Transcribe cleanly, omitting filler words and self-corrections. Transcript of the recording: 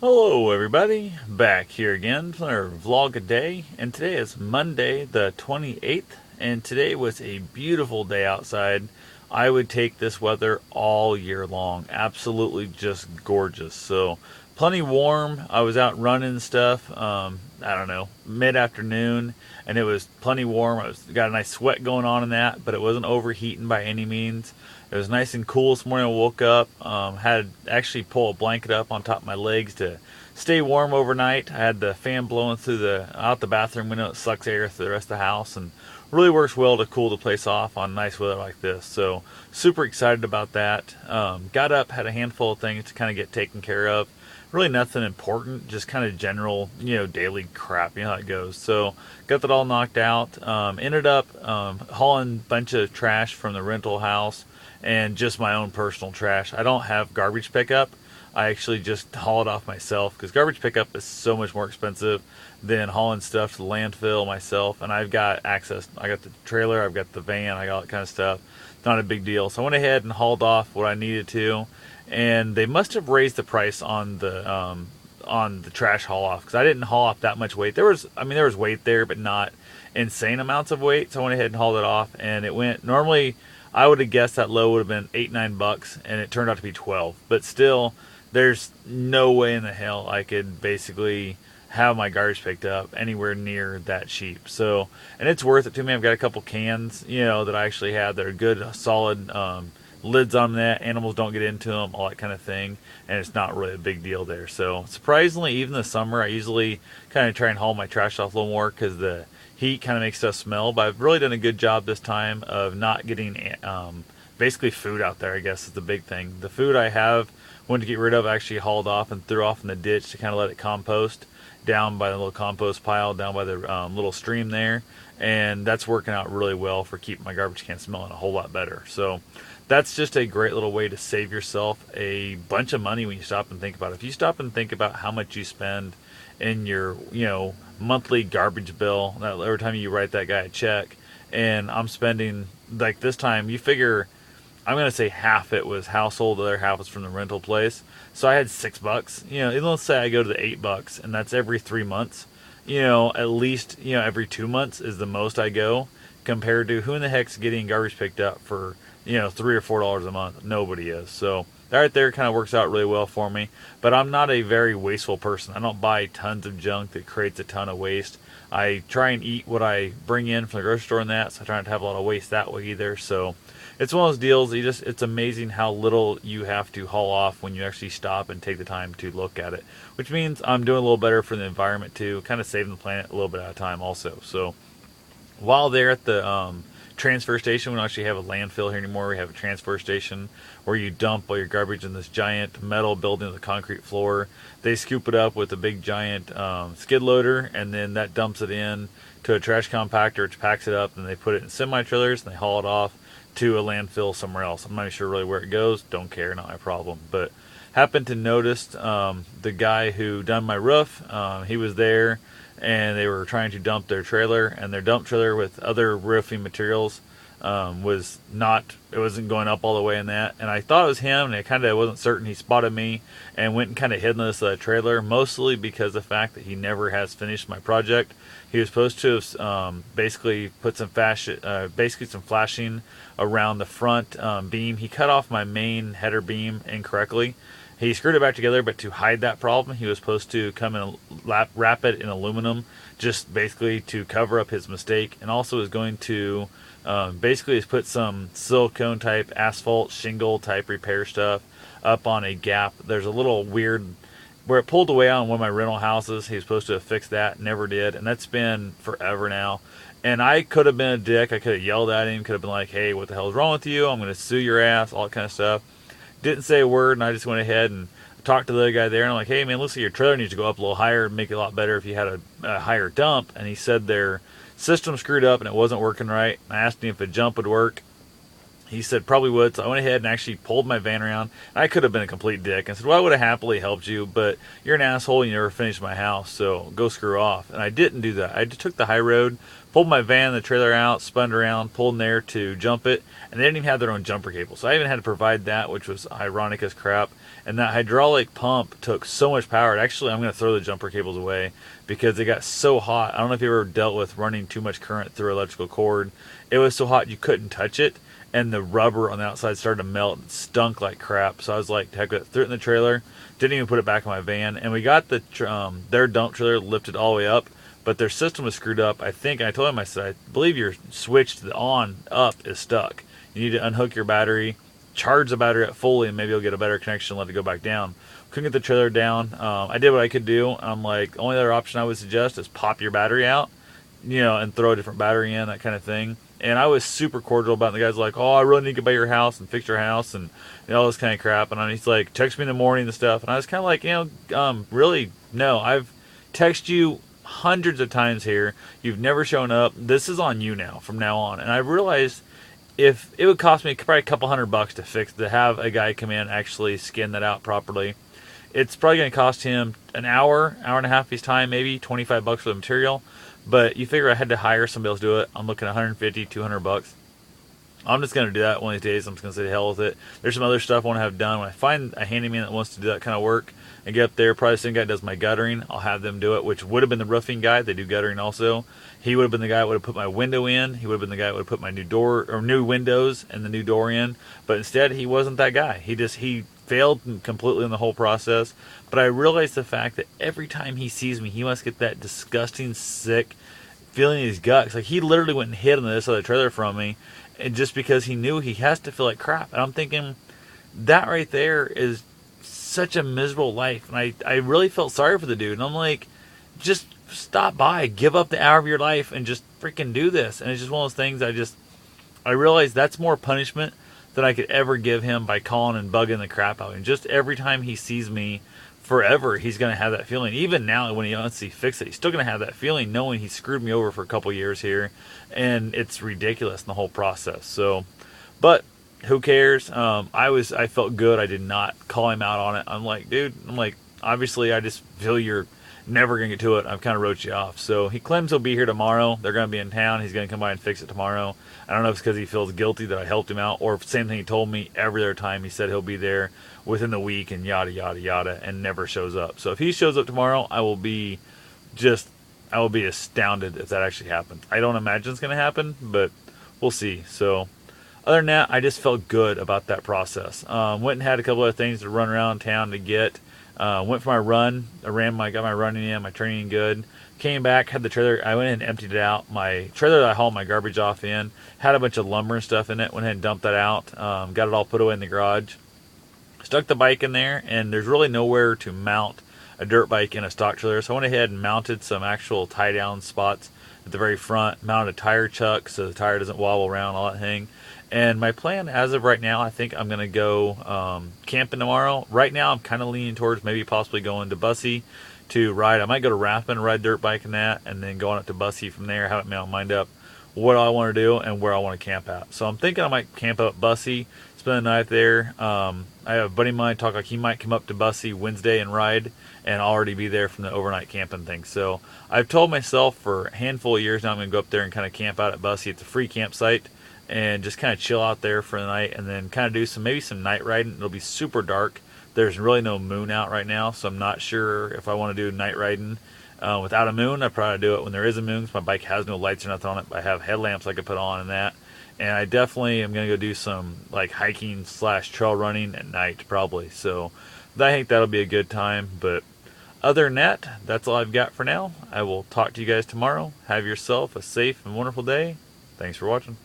Hello, everybody. Back here again for our vlog a day, and today is Monday, the 28th, and today was a beautiful day outside. I would take this weather all year long. Absolutely just gorgeous. So, plenty warm. I was out running and stuff. I don't know, mid afternoon, and it was plenty warm. Got a nice sweat going on in that, but it wasn't overheating by any means. It was nice and cool this morning. I woke up, had actually pull a blanket up on top of my legs to stay warm overnight. I had the fan blowing through out the bathroom window. It sucks air through the rest of the house and really works well to cool the place off on nice weather like this. So super excited about that. Got up, had a handful of things to kind of get taken care of. Really nothing important, just kind of general, daily crap. You know how it goes. So got that all knocked out. Ended up hauling a bunch of trash from the rental house and just my own personal trash. I don't have garbage pickup. I actually just haul it off myself because garbage pickup is so much more expensive than hauling stuff to the landfill myself. And I've got access. I got the trailer, I've got the van, I got all that kind of stuff. Not a big deal. So I went ahead and hauled off what I needed to, and they must have raised the price on the trash haul off because I didn't haul off that much weight. There was weight there, but not insane amounts of weight. So I went ahead and hauled it off, and it went normally. I would have guessed that low would have been $8-9, and it turned out to be 12. But still, there's no way in the hell I could basically have my garbage picked up anywhere near that cheap. So, and it's worth it to me. I've got a couple cans, that I actually have that are good, solid lids on that. Animals don't get into them, all that kind of thing, and it's not really a big deal there. So, surprisingly, even the summer, I usually kind of try and haul my trash off a little more because the heat kind of makes stuff smell. But I've really done a good job this time of not getting basically food out there. I guess is the big thing. The food I have wanted to get rid of, I actually hauled off and threw off in the ditch to kind of let it compost down by the little compost pile down by the little stream there, and that's working out really well for keeping my garbage can smelling a whole lot better. So that's just a great little way to save yourself a bunch of money when you stop and think about it. If you stop and think about how much you spend in your monthly garbage bill, that every time you write that guy a check, and I'm spending, like, this time, you figure I'm gonna say half it was household, the other half was from the rental place. So I had $6. Let's say I go to the $8, and that's every 3 months. At least every 2 months is the most I go. Compared to who in the heck's getting garbage picked up for $3 or $4 a month? Nobody is. So that right there kind of works out really well for me. But I'm not a very wasteful person. I don't buy tons of junk that creates a ton of waste. I try and eat what I bring in from the grocery store and that, so I try not to have a lot of waste that way either. So it's one of those deals. It's amazing how little you have to haul off when you actually stop and take the time to look at it. Which means I'm doing a little better for the environment too, kind of saving the planet a little bit at a time also. So while there at the transfer station, we don't actually have a landfill here anymore. We have a transfer station where you dump all your garbage in this giant metal building with a concrete floor. They scoop it up with a big giant skid loader, and then that dumps it in to a trash compactor, which packs it up, and they put it in semi-trailers, and they haul it off to a landfill somewhere else. I'm not sure really where it goes. Don't care, not my problem. But happened to notice the guy who done my roof. He was there, and they were trying to dump their trailer, and their dump trailer with other roofing materials it wasn't going up all the way in that. And I thought it was him, and I kind of wasn't certain. He spotted me and went and kind of hid in this trailer, mostly because of the fact that he never has finished my project. He was supposed to have basically put some some flashing around the front beam. He cut off my main header beam incorrectly. He screwed it back together, but to hide that problem, he was supposed to come and wrap it in aluminum, just basically to cover up his mistake, and also is going to basically put some silicone type asphalt shingle type repair stuff up on a gap. There's a little weird where it pulled away on one of my rental houses. He was supposed to have fixed that, never did, and that's been forever now. And I could have been a dick. I could have yelled at him, could have been like, hey, what the hell is wrong with you? I'm going to sue your ass, all that kind of stuff. Didn't say a word, and I just went ahead and talked to the other guy there, and I'm like, hey, man, looks like your trailer needs to go up a little higher and make it a lot better if you had a higher dump. And he said their system screwed up and it wasn't working right. I asked him if a jump would work. He said probably would, so I went ahead and actually pulled my van around. I could have been a complete dick and said, well, I would have happily helped you, but you're an asshole and you never finished my house, so go screw off. And I didn't do that. I just took the high road, pulled my van, the trailer out, spun it around, pulled in there to jump it, and they didn't even have their own jumper cable. So I even had to provide that, which was ironic as crap. And that hydraulic pump took so much power. Actually, I'm going to throw the jumper cables away because they got so hot. I don't know if you ever dealt with running too much current through an electrical cord. It was so hot you couldn't touch it, and the rubber on the outside started to melt and stunk like crap. So I was like, heck with it, threw it in the trailer, didn't even put it back in my van, and we got their dump trailer lifted all the way up, but their system was screwed up. I told him, I said, I believe your switch to the on up is stuck. You need to unhook your battery, charge the battery up fully, and maybe you'll get a better connection and let it go back down. Couldn't get the trailer down. I did what I could do. I'm like, the only other option I would suggest is pop your battery out, and throw a different battery in, that kind of thing. And I was super cordial about it. The guy's like, oh, I really need to get by your house and fix your house and all this kind of crap. And he's like, text me in the morning and stuff. And I was kind of like, really, no. I've texted you hundreds of times here. You've never shown up. This is on you now, from now on. And I realized if it would cost me probably a couple $100 to have a guy come in and actually skin that out properly, it's probably going to cost him an hour and a half of his time, maybe $25 for the material. But you figure I had to hire somebody else to do it. I'm looking at $150, $200. I'm just going to do that one of these days. I'm just going to say the hell with it. There's some other stuff I want to have done. When I find a handyman that wants to do that kind of work and get up there, probably the same guy that does my guttering, I'll have them do it, which would have been the roofing guy. They do guttering also. He would have been the guy that would have put my window in. He would have been the guy that would have put my new door or new windows and the new door in. But instead, he wasn't that guy. He failed completely in the whole process. But I realized the fact that every time he sees me, he must get that disgusting, sick feeling in his gut. Like, he literally went and hid on this other trailer from me, and just because he knew he has to feel like crap. And I'm thinking, that right there is such a miserable life. And I really felt sorry for the dude. And I'm like, just stop by, give up the hour of your life, and just freaking do this. And it's just one of those things I realized that's more punishment than I could ever give him by calling and bugging the crap out of him. Just every time he sees me, forever, he's going to have that feeling. Even now, when he wants to fix it, he's still going to have that feeling, knowing he screwed me over for a couple years here, and it's ridiculous in the whole process. So, but who cares? I felt good. I did not call him out on it. I'm like, dude, obviously, I just feel you're never going to get to it. I've kind of wrote you off. So he claims he'll be here tomorrow. They're going to be in town. He's going to come by and fix it tomorrow. I don't know if it's because he feels guilty that I helped him out, or same thing he told me every other time. He said he'll be there within the week and yada, yada, yada, and never shows up. So if he shows up tomorrow, I will be astounded if that actually happens. I don't imagine it's going to happen, but we'll see. So other than that, I just felt good about that process. Went and had a couple other things to run around town to get. Went for my run. Got my running in, my training good. Came back, had the trailer. I went in and emptied it out. My trailer that I hauled my garbage off in had a bunch of lumber and stuff in it. Went ahead and dumped that out. Got it all put away in the garage. Stuck the bike in there, and there's really nowhere to mount a dirt bike in a stock trailer. So I went ahead and mounted some actual tie-down spots at the very front. Mounted a tire chuck so the tire doesn't wobble around, all that thing. And my plan as of right now, I think I'm going to go camping tomorrow. Right now, I'm kind of leaning towards maybe possibly going to Bussy to ride. I might go to Rathman, ride dirt bike and that, and then going up to Bussy from there. Haven't made my mind up what I want to do and where I want to camp at. So I'm thinking I might camp up at Bussy, spend the night there. I have a buddy of mine talk like he might come up to Bussy Wednesday and ride, and already be there from the overnight camping thing. So I've told myself for a handful of years now I'm going to go up there and kind of camp out at Bussy. It's a free campsite, and just kind of chill out there for the night, and then kind of do maybe some night riding. It'll be super dark. There's really no moon out right now, so I'm not sure if I want to do night riding. Without a moon, I'd probably do it when there is a moon, because my bike has no lights or nothing on it, but I have headlamps I could put on and that. And I definitely am going to go do some like hiking / trail running at night probably. So I think that'll be a good time. But other than that, that's all I've got for now. I will talk to you guys tomorrow. Have yourself a safe and wonderful day. Thanks for watching.